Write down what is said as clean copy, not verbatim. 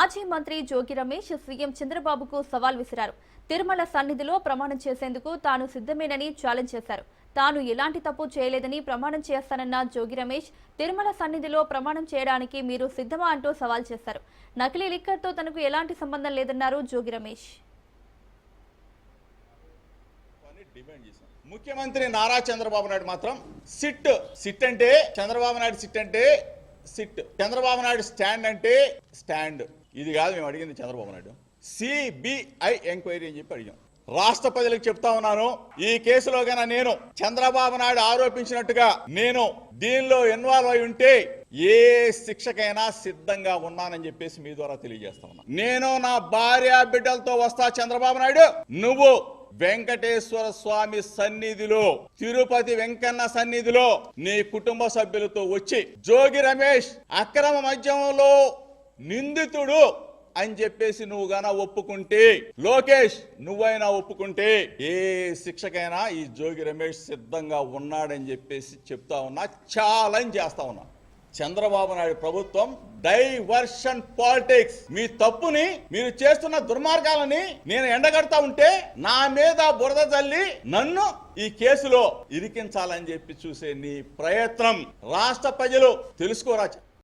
మాజీ మంత్రి జోగి రమేష్ సీఎం చంద్రబాబుకు సవాల్ విసిరారు. తిరుమల సన్నిధిలో ప్రమాణం చేసేందుకు తాను సిద్ధమేనని ఛాలెంజ్ చేశారు. తాను ఎలాంటి తప్పు చేయలేదని ప్రమాణం చేస్తానన్న జోగి రమేష్ తిరుమల సన్నిధిలో ప్రమాణం చేయడానికి మీరు సిద్ధమా అంటూ సవాల్ చేశారు. నకిలీ లిక్కర్తో తనకు ఎలాంటి సంబంధం లేదన్నారు జోగి రమేష్. ముఖ్యమంత్రి నారా చంద్రబాబు నాయుడు మాత్రం సిట్ అంటే చంద్రబాబు నాయుడు సిట్ చంద్రబాబు నాయుడు స్టాండ్ అంటే స్టాండ్. ఇది కాదు మేము అడిగింది. చంద్రబాబు నాయుడు సిబిఐ ఎంక్వైరీ అని చెప్పి అడిగాం. రాష్ట్ర ప్రజలకు చెప్తా ఉన్నాను, ఈ కేసులో గన నేను చంద్రబాబు నాయుడు ఆరోపించినట్టుగా నేను దీనిలో ఇన్వాల్వ్ అయి ఉంటే ఏ శిక్షకైనా సిద్ధంగా ఉన్నానని చెప్పేసి మీ ద్వారా తెలియజేస్తా ఉన్నా. నేను నా భార్య బిడ్డలతో వస్తా చంద్రబాబు నాయుడు, నువ్వు వెంకటేశ్వర స్వామి సన్నిధిలో తిరుపతి వెంకన్న సన్నిధిలో నీ కుటుంబ సభ్యులతో వచ్చి జోగి రమేష్ అక్రమ మద్యంలో నిందితుడు అని చెప్పేసి నువ్వు గాన ఒప్పుకుంటే, లోకేష్ నువ్వైనా ఒప్పుకుంటే ఏ శిక్షకైనా ఈ జోగి రమేష్ సిద్ధంగా ఉన్నాడని చెప్పేసి చెప్తా ఉన్నా, ఛాలెంజ్ చేస్తా ఉన్నా. చంద్రబాబు నాయుడు ప్రభుత్వం డైవర్షన్ పాలిటిక్స్, మీ తప్పుని మీరు చేస్తున్న దుర్మార్గాలని నేను ఎండగడతా ఉంటే నా మీద బురద జల్లి నన్ను ఈ కేసులో ఇరికించాలని చెప్పి చూసే నీ ప్రయత్నం రాష్ట్ర ప్రజలు తెలుసుకోరా.